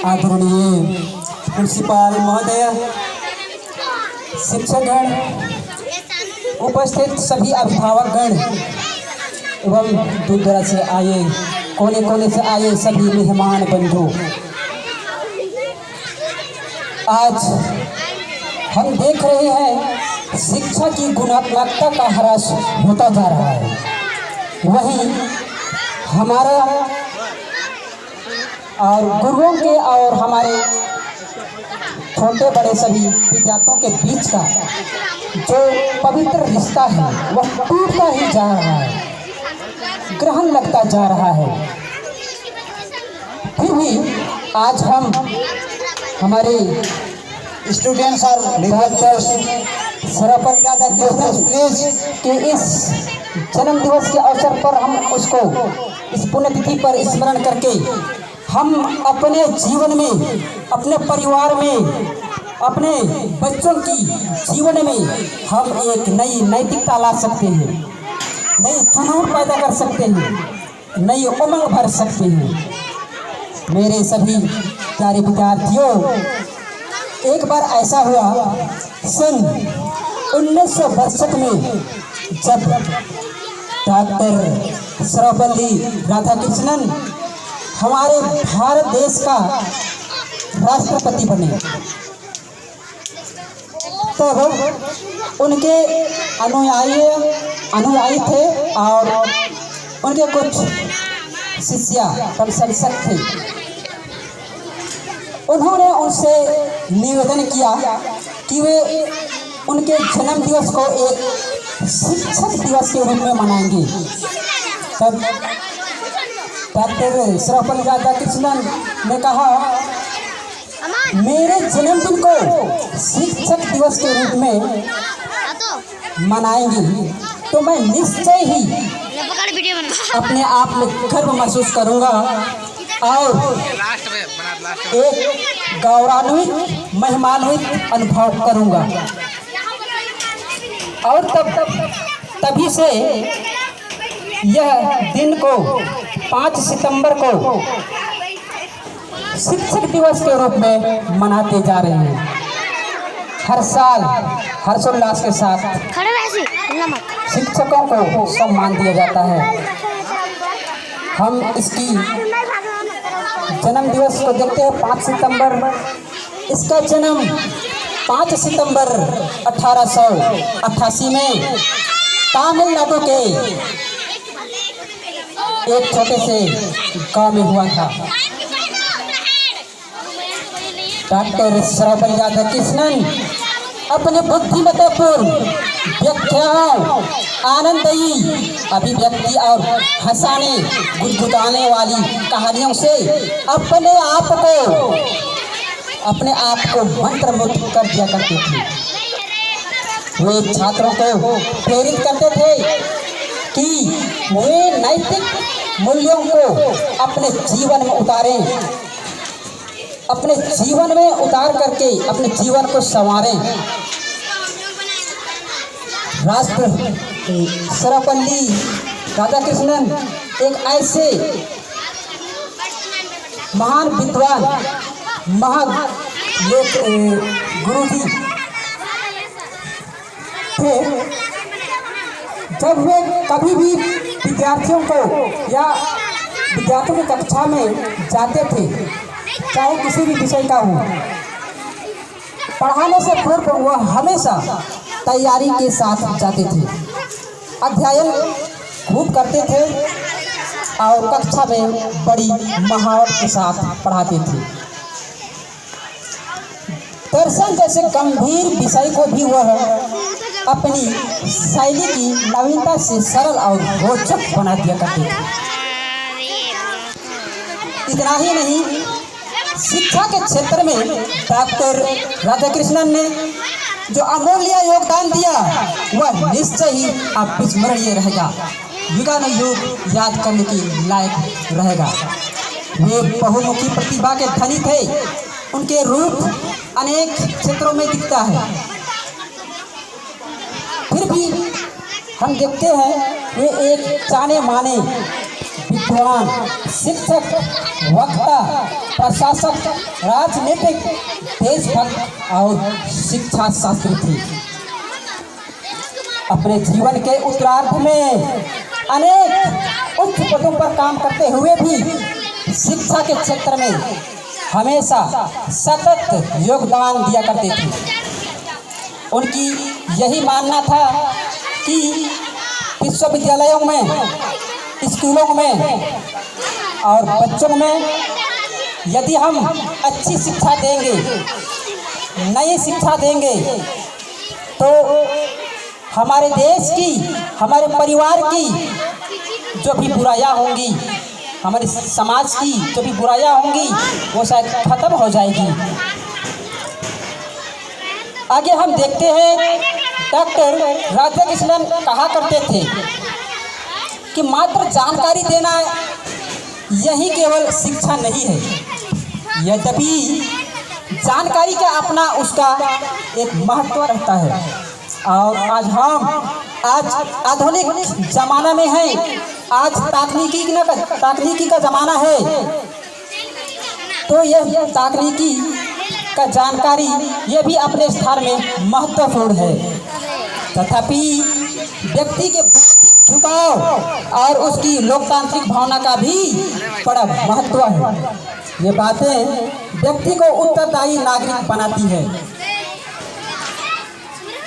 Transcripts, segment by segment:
आदरणीय प्रिंसिपाल महोदय, शिक्षकगण, उपस्थित सभी अभिभावकगण एवं दूर दराज से आए, कोने कोने से आए सभी मेहमान बंधु, आज हम देख रहे हैं शिक्षा की गुणवत्ता का ह्रास होता जा रहा है। वहीं हमारा और गुरुओं के और हमारे छोटे बड़े सभी विद्यार्थियों के बीच का जो पवित्र रिश्ता है वह टूटता ही जा रहा है, ग्रहण लगता जा रहा है। फिर भी आज हम हमारे स्टूडेंट्स और डायरेक्टर्स सर्वपल्ली राधाकृष्णन के इस जन्म दिवस के अवसर पर हम उसको इस पुण्यतिथि पर स्मरण करके हम अपने जीवन में, अपने परिवार में, अपने बच्चों की जीवन में हम एक नई नैतिकता ला सकते हैं, नई जुनून पैदा कर सकते हैं, नई उमंग भर सकते हैं। मेरे सभी प्यारे विद्यार्थियों, एक बार ऐसा हुआ सन 1962 में जब डॉक्टर सर्वपल्ली राधाकृष्णन हमारे भारत देश का राष्ट्रपति बने, तब उनके अनुयायी थे और उनके कुछ शिष्य प्रशंसक थे। उन्होंने उनसे निवेदन किया कि वे उनके जन्म दिवस को एक शिक्षक दिवस के रूप में मनाएंगे। तब डॉक्टर सर्वपल्ली राधाकृष्णन ने कहा, मेरे जन्मदिन को शिक्षक दिवस के रूप में मनाएंगे तो मैं निश्चय ही अपने आप में गर्व महसूस करूंगा और एक गौरवान्वित, महिमान्वित अनुभव करूंगा। और तभी से यह दिन को 5 सितंबर को शिक्षक दिवस के रूप में मनाते जा रहे हैं। हर साल हर्षोल्लास के साथ शिक्षकों को सम्मान दिया जाता है। हम इसकी जन्म दिवस को देखते हैं 5 सितंबर। इसका जन्म 5 सितंबर 1888 में तमिलनाडु के एक छोटे से गांव में हुआ था। डॉक्टर सर्वपल्ली राधाकृष्णन अपने बुद्धिमत्तापूर्ण व्याख्याओं, आनंददायी अभिव्यक्ति और हंसाने गुदगुदाने वाली कहानियों से अपने आप को मंत्रमुग्ध कर दिया करते थे। वे छात्रों को प्रेरित करते थे कि वे नैतिक मूल्यों को अपने जीवन में उतारें, अपने जीवन में उतार करके अपने जीवन को संवारें। राष्ट्र सर्वपल्ली राधाकृष्णन एक ऐसे महान विद्वान, गुरुजी थे। जब वे कभी भी विद्यार्थियों को या विद्यार्थियों की कक्षा में जाते थे, चाहे किसी भी विषय का हो, पढ़ाने से पूर्व वह हमेशा तैयारी के साथ जाते थे, अध्ययन खूब करते थे और कक्षा में बड़ी महारत के साथ पढ़ाते थे। दर्शन जैसे गंभीर विषय को भी वह अपनी शैली की नवीनता से सरल और रोचक बना दिया करते थे। इतना ही नहीं, शिक्षा के क्षेत्र में डॉक्टर राधाकृष्णन ने जो अमूल्य योगदान दिया वह निश्चय ही अविस्मरणीय रहेगा, युगानुयुग याद करने की लायक रहेगा। वे बहुमुखी प्रतिभा के धनी थे। उनके रूप अनेक क्षेत्रों में दिखता है। फिर भी हम देखते हैं वे एक जाने माने विद्वान, शिक्षक, वक्ता, प्रशासक, राजनीतिक, देशभक्त और शिक्षा शास्त्री थे। अपने जीवन के उत्तरार्ध में अनेक उच्च पदों पर काम करते हुए भी शिक्षा के क्षेत्र में हमेशा सतत योगदान दिया करते थे। उनकी यही मानना था कि विश्वविद्यालयों में, स्कूलों में और बच्चों में यदि हम अच्छी शिक्षा देंगे, नई शिक्षा देंगे, तो हमारे देश की, हमारे परिवार की जो भी बुराइयां होंगी, हमारे समाज की जो भी बुराइयां होंगी, वो शायद खत्म हो जाएगी। आगे हम देखते हैं, डॉक्टर राधा कृष्णन कहा करते थे कि मात्र जानकारी देना यही केवल शिक्षा नहीं है, यद्यपि जानकारी का अपना उसका एक महत्व रहता है। और आज आधुनिक जमाना में हैं, आज तकनीकी का जमाना है, तो यह तकनीकी का जानकारी ये भी अपने स्थान में महत्वपूर्ण है। तथापि व्यक्ति के झुकाव और उसकी लोकतांत्रिक भावना का भी बड़ा महत्व है। ये बातें व्यक्ति को उत्तरदायी नागरिक बनाती है।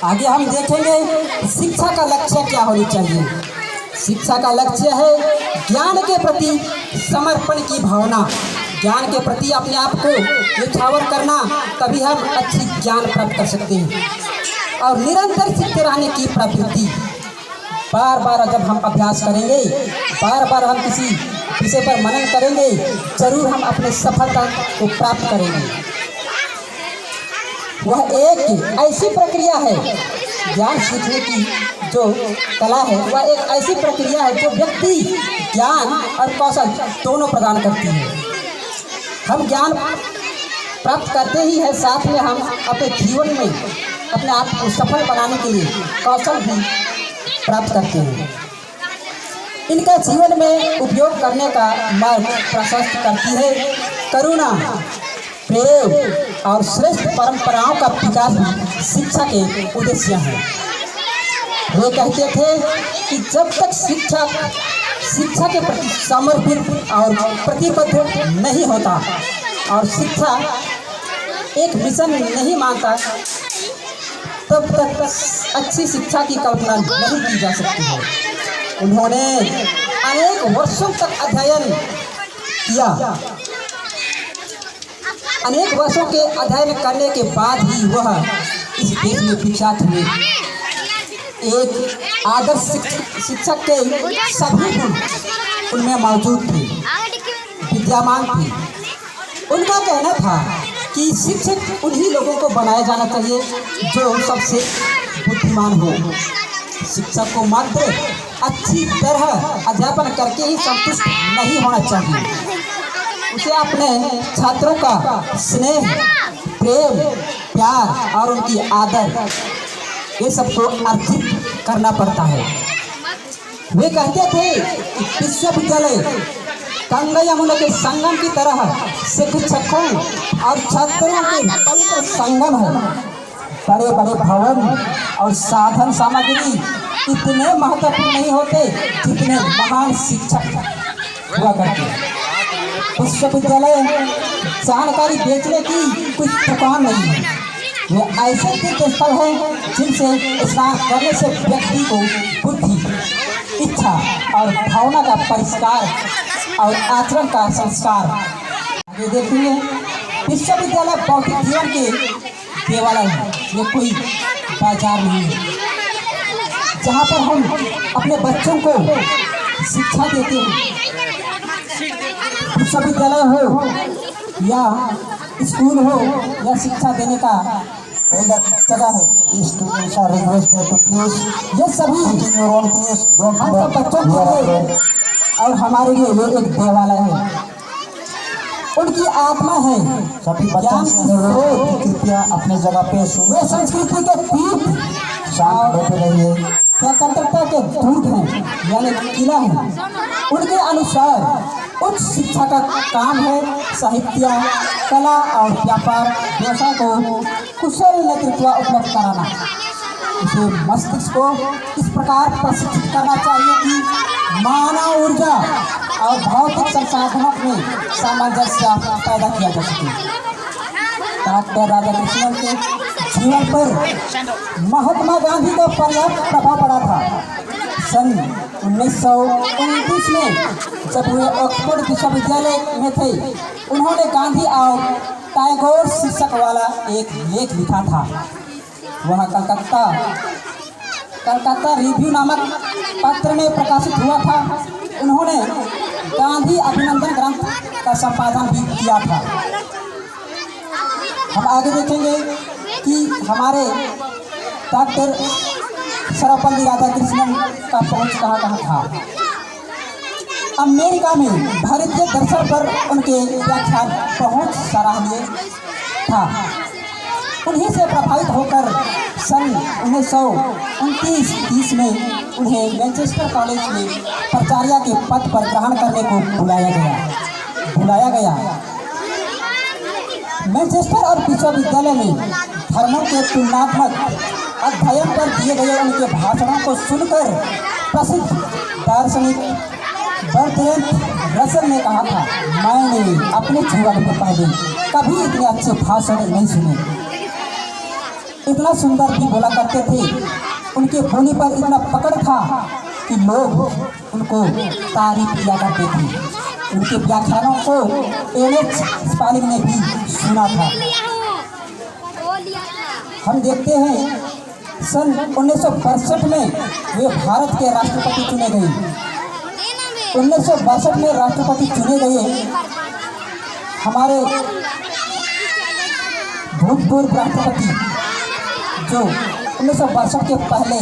आगे हम देखेंगे शिक्षा का लक्ष्य क्या होनी चाहिए। शिक्षा का लक्ष्य है ज्ञान के प्रति समर्पण की भावना, ज्ञान के प्रति अपने आप को निछावर करना, तभी हम अच्छी ज्ञान प्राप्त कर सकते हैं। और निरंतर सीखते रहने की प्रवृत्ति, बार बार जब हम अभ्यास करेंगे, बार बार हम किसी विषय पर मनन करेंगे, जरूर हम अपने सफलता को प्राप्त करेंगे। वह एक ऐसी प्रक्रिया है, ज्ञान सीखने की जो कला है, वह एक ऐसी प्रक्रिया है जो व्यक्ति ज्ञान और कौशल दोनों प्रदान करती है। हम ज्ञान प्राप्त करते ही है, साथ में हम अपने जीवन में अपने आप को सफल बनाने के लिए कौशल भी प्राप्त करते हैं। इनका जीवन में उपयोग करने का मार्ग प्रशस्त करती है। करुणा, प्रेम और श्रेष्ठ परंपराओं का विकास भी शिक्षा के उद्देश्य हैं। वे कहते थे कि जब तक शिक्षा के प्रति समर्पित और प्रतिबद्ध नहीं होता और शिक्षा एक मिशन नहीं मानता, तब तक अच्छी शिक्षा की कल्पना नहीं की जा सकती है। उन्होंने अनेक वर्षों तक अध्ययन किया। अनेक वर्षों के अध्ययन करने के बाद ही वह इस देश में विख्यात हुए। एक आदर्श शिक्षक के सभी गुण उनमें मौजूद थे, विद्यमान थे। उनका कहना था कि शिक्षक उन्हीं लोगों को बनाया जाना चाहिए जो सबसे बुद्धिमान हो। शिक्षक को मात्र अच्छी तरह अध्यापन करके ही संतुष्ट नहीं होना चाहिए। उसे अपने छात्रों का स्नेह, प्रेम, प्यार और उनकी आदर, ये सबको अर्जित करना पड़ता है। वे कहते थे कि विश्वविद्यालय गंगा यमुना के संगम की तरह शिक्षकों और छात्रों के पवित्र संगम है। बड़े बड़े भवन और साधन सामग्री इतने महत्वपूर्ण नहीं होते जितने महान शिक्षक हुआ करते। विश्वविद्यालय जानकारी बेचने की कोई दुकान नहीं है। वे ऐसे तीर्थ स्थल हैं जिनसे स्नान करने से व्यक्ति को बुद्धि, इच्छा और भावना का परिष्कार और आचरण का संस्कार। आगे देखेंगे, विश्वविद्यालय भौतिक जीवन के देवालय है, ये कोई बाजार नहीं है जहाँ पर हम अपने बच्चों को शिक्षा देते हैं। विश्वविद्यालय हो या स्कूल हो या शिक्षा देने का जगह है। Students are requested to please, ये सभी हम बच्चों के लिए और हमारे लिए ये एक देवालय है। उनकी आत्मा है। सभी बच्चों कृपया अपने जगह पे वे संस्कृति के पीठ शांत बैठे रहिए। स्वतंत्रता के दूत हैं यानी किला है। उनके अनुसार उच्च शिक्षा का काम है साहित्य, कला और व्यापार व्यवसाय को कुशल नेतृत्व उपलब्ध कराना। इसे मस्तिष्क को इस प्रकार प्रशिक्षित करना चाहिए कि मानव ऊर्जा और भौतिक संसाधनों में सामंजस्य पैदा किया जा सके। डॉक्टर राधाकृष्णन के जीवन पर महात्मा गांधी का पर्याप्त प्रभाव पड़ा था। सन 1929 में जब वे ऑक्सफोर्ड विश्वविद्यालय में थे, उन्होंने गांधी और टैगोर शीर्षक वाला एक लेख लिखा था। वह कलकत्ता रिव्यू नामक पत्र में प्रकाशित हुआ था। उन्होंने गांधी अभिनंदन ग्रंथ का संपादन भी किया था। हम आगे देखेंगे कि हमारे डॉक्टर सर्वपल्ली राधाकृष्णन का पहुंच कहाँ कहाँ था। अमेरिका में भारतीय दर्शन पर उनके व्याख्यान बहुत सराहनीय था। उन्हीं से प्रभावित होकर सन 1929-30 में उन्हें मैनचेस्टर कॉलेज में प्राचार्य के पद पर ग्रहण करने को बुलाया गया। मैनचेस्टर और विश्वविद्यालय में धर्मों के तुलनात्मक अध्ययन पर दिए गए उनके भाषणों को सुनकर प्रसिद्ध दार्शनिक बर्ट्रैंड रसल ने कहा था, मैंने अपने जीवन में पहले कभी इतने अच्छे भाषण नहीं सुने। इतना सुंदर भी बोला करते थे। उनके बोली पर इतना पकड़ था कि लोग उनको तारीफ किया करते थे। उनके व्याख्यानों को एनएच स्पालिंग ने भी सुना था। हम देखते हैं सन 1962 में वे भारत के राष्ट्रपति चुने गए। 1962 में राष्ट्रपति चुने गए हमारे भूतपूर्व राष्ट्रपति जो 1962 के पहले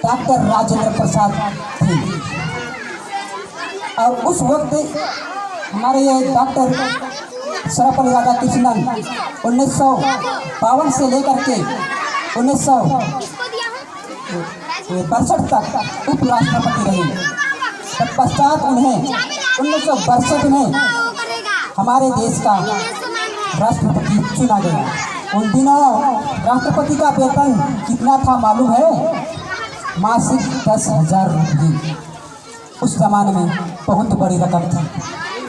डॉक्टर राजेंद्र प्रसाद थे। और उस वक्त हमारे ये डॉक्टर सर्वपल्ली राधाकृष्णन 1952 से लेकर के 1962 तक उपराष्ट्रपति रहे। तत्पश्चात उन्हें 1962 में हमारे देश का राष्ट्रपति चुना गया। उन दिनों राष्ट्रपति का वेतन कितना था मालूम है? मासिक 10,000 रुपये। उस जमाने में बहुत बड़ी रकम थी।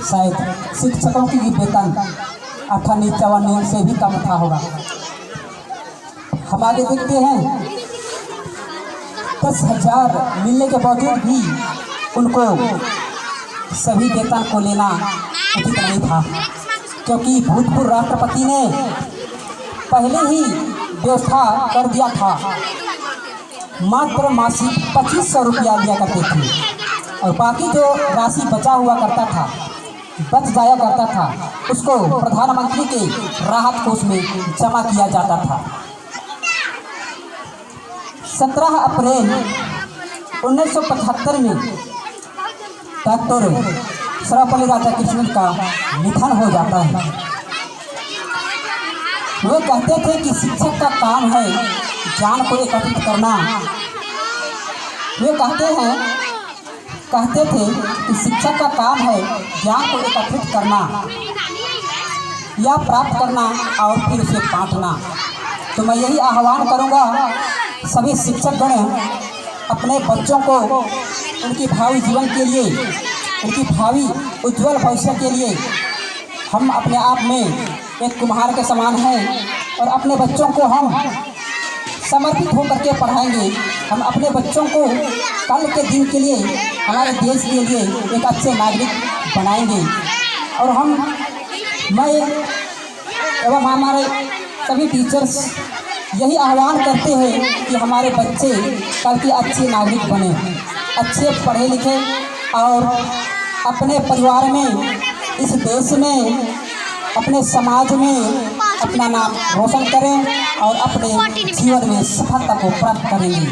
शायद शिक्षकों की भी वेतन 58-54 से भी कम था होगा। हम आगे देखते हैं 10,000 मिलने के बावजूद भी उनको सभी वेतन को लेना उचित नहीं था, क्योंकि भूतपूर्व राष्ट्रपति ने पहले ही व्यवस्था कर दिया था। मात्र मासिक 2500 रुपया लिया करते थे और बाकी जो राशि बचा हुआ करता था, बच जाया करता था, उसको प्रधानमंत्री के राहत कोष में जमा किया जाता था। 17 अप्रैल 1975 में डॉक्टर सर्वपल्ली राधाकृष्णन का निधन हो जाता है। वे कहते थे कि शिक्षक का काम है ज्ञान को एकत्रित करना। वे कहते थे कि शिक्षक का काम है ज्ञान को एकत्रित करना या प्राप्त करना और फिर उसे बांटना। तो मैं यही आह्वान करूंगा सभी शिक्षकगण अपने बच्चों को उनकी भावी जीवन के लिए, उनकी भावी उज्जवल भविष्य के लिए हम अपने आप में एक कुम्हार के समान हैं और अपने बच्चों को हम समर्पित होकर के पढ़ाएंगे। हम अपने बच्चों को कल के दिन के लिए, हमारे देश के लिए एक अच्छे नागरिक बनाएंगे। और मैं एवं हमारे सभी टीचर्स यही आह्वान करते हैं कि हमारे बच्चे कल के अच्छे नागरिक बने, अच्छे पढ़े लिखे और अपने परिवार में, इस देश में, अपने समाज में अपना नाम रोशन करें और अपने जीवन में सफलता को प्राप्त करेंगे।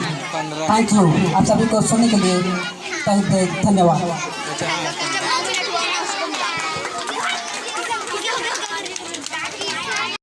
Thank you. आप सभी को सुनने के लिए धन्यवाद।